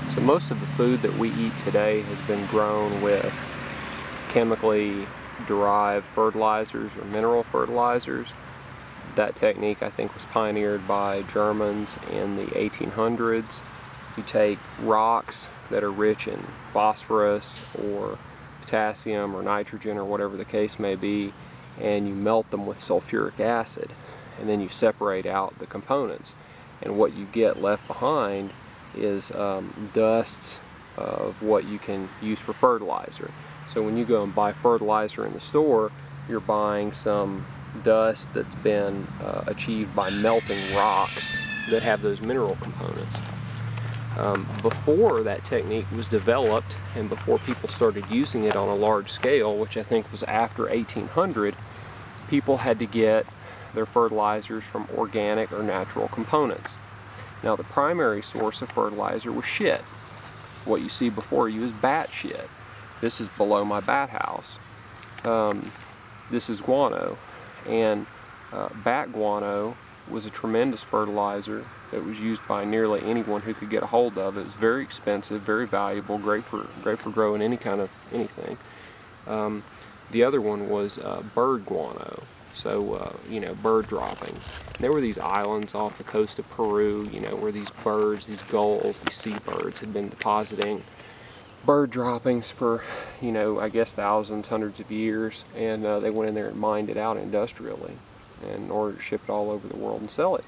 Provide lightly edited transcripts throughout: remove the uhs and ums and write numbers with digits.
So most of the food that we eat today has been grown with chemically derived fertilizers or mineral fertilizers. That technique, I think, was pioneered by Germans in the 1800s. You take rocks that are rich in phosphorus or potassium or nitrogen or whatever the case may be, and you melt them with sulfuric acid, and then you separate out the components. And what you get left behind is dusts of what you can use for fertilizer. So when you go and buy fertilizer in the store, you're buying some dust that's been achieved by melting rocks that have those mineral components. Before that technique was developed and before people started using it on a large scale, which I think was after 1800, people had to get their fertilizers from organic or natural components. Now the primary source of fertilizer was shit. What you see before you is bat shit. This is below my bat house. This is guano, and bat guano was a tremendous fertilizer that was used by nearly anyone who could get a hold of it. It was very expensive, very valuable, great for growing any kind of anything. The other one was bird guano, so bird droppings. And there were these islands off the coast of Peru, where these birds, these gulls, these seabirds had been depositing bird droppings for, I guess thousands, hundreds of years, and they went in there and mined it out industrially in order to ship it all over the world and sell it.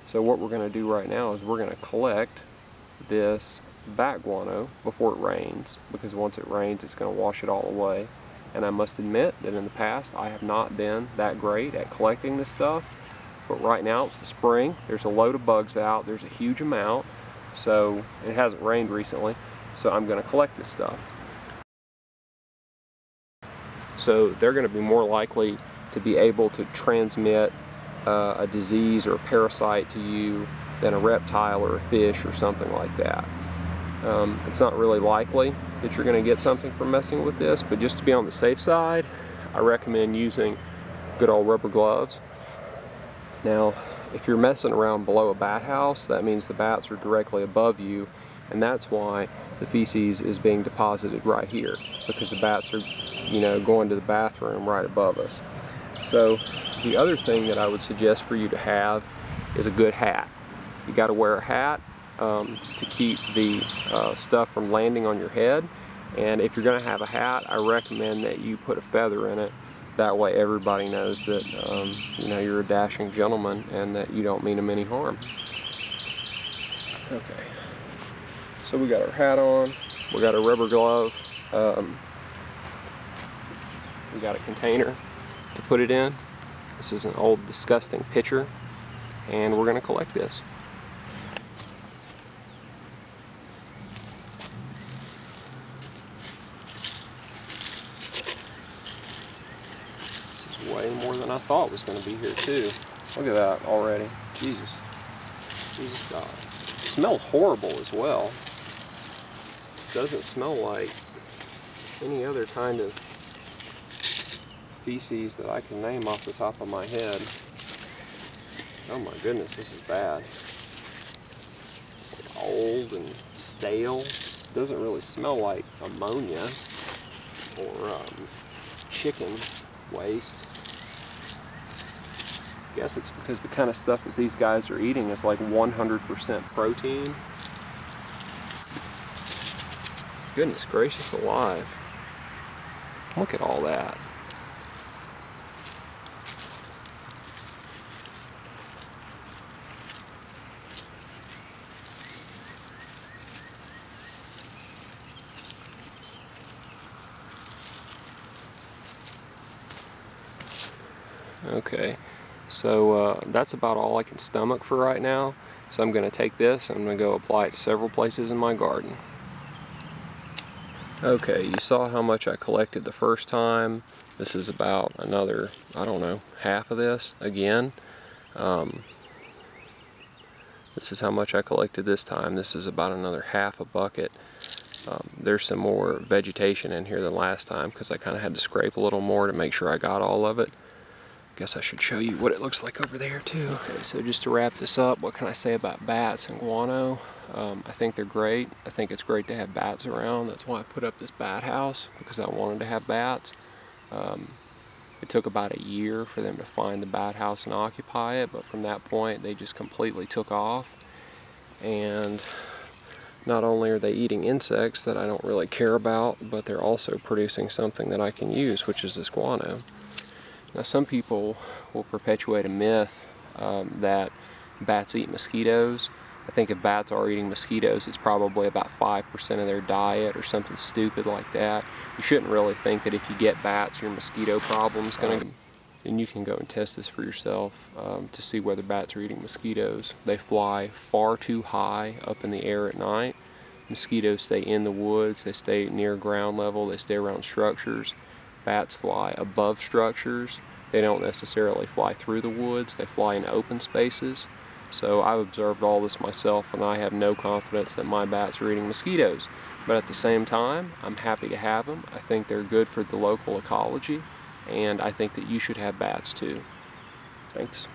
So what we're going to do right now is we're going to collect this bat guano before it rains, because once it rains it's going to wash it all away. And I must admit that in the past I have not been that great at collecting this stuff, but right now it's the spring, there's a load of bugs out, there's a huge amount, so it hasn't rained recently, so I'm going to collect this stuff. So they're going to be more likely to be able to transmit a disease or a parasite to you than a reptile or a fish or something like that. It's not really likely that you're going to get something from messing with this, but just to be on the safe side, I recommend using good old rubber gloves. Now, if you're messing around below a bat house, that means the bats are directly above you, and that's why the feces is being deposited right here, because the bats are, going to the bathroom right above us. So the other thing that I would suggest for you to have is a good hat. You got to wear a hat to keep the stuff from landing on your head, and if you're going to have a hat, I recommend that you put a feather in it. That way everybody knows that you're a dashing gentleman and that you don't mean them any harm. Okay, so we got our hat on, we got a rubber glove, we got a container to put it in. This is an old disgusting pitcher, and we're going to collect this. This is way more than I thought was going to be here too. Look at that already. Jesus God. It smells horrible as well. It doesn't smell like any other kind of feces that I can name off the top of my head. Oh my goodness, this is bad. It's like old and stale. It doesn't really smell like ammonia or chicken waste. I guess it's because the kind of stuff that these guys are eating is like 100% protein. Goodness gracious alive. Look at all that. Okay, so that's about all I can stomach for right now. So I'm going to take this and I'm going to go apply it to several places in my garden. Okay, you saw how much I collected the first time. This is about another, I don't know, half of this again. This is how much I collected this time. This is about another half a bucket. There's some more vegetation in here than last time because I kind of had to scrape a little more to make sure I got all of it. guess I should show you what it looks like over there too. Okay, so just to wrap this up, what can I say about bats and guano? I think they're great. I think it's great to have bats around. That's why I put up this bat house, because I wanted to have bats. It took about a year for them to find the bat house and occupy it, but from that point they just completely took off. And not only are they eating insects that I don't really care about, but they're also producing something that I can use, which is this guano. Now, some people will perpetuate a myth that bats eat mosquitoes. I think if bats are eating mosquitoes, it's probably about 5% of their diet or something stupid like that. You shouldn't really think that if you get bats, your mosquito problem's going to... And you can go and test this for yourself to see whether bats are eating mosquitoes. They fly far too high up in the air at night. Mosquitoes stay in the woods, they stay near ground level, they stay around structures. Bats fly above structures. They don't necessarily fly through the woods, they fly in open spaces. So I've observed all this myself, and I have no confidence that my bats are eating mosquitoes. But at the same time, I'm happy to have them. I think they're good for the local ecology, and I think that you should have bats too. Thanks.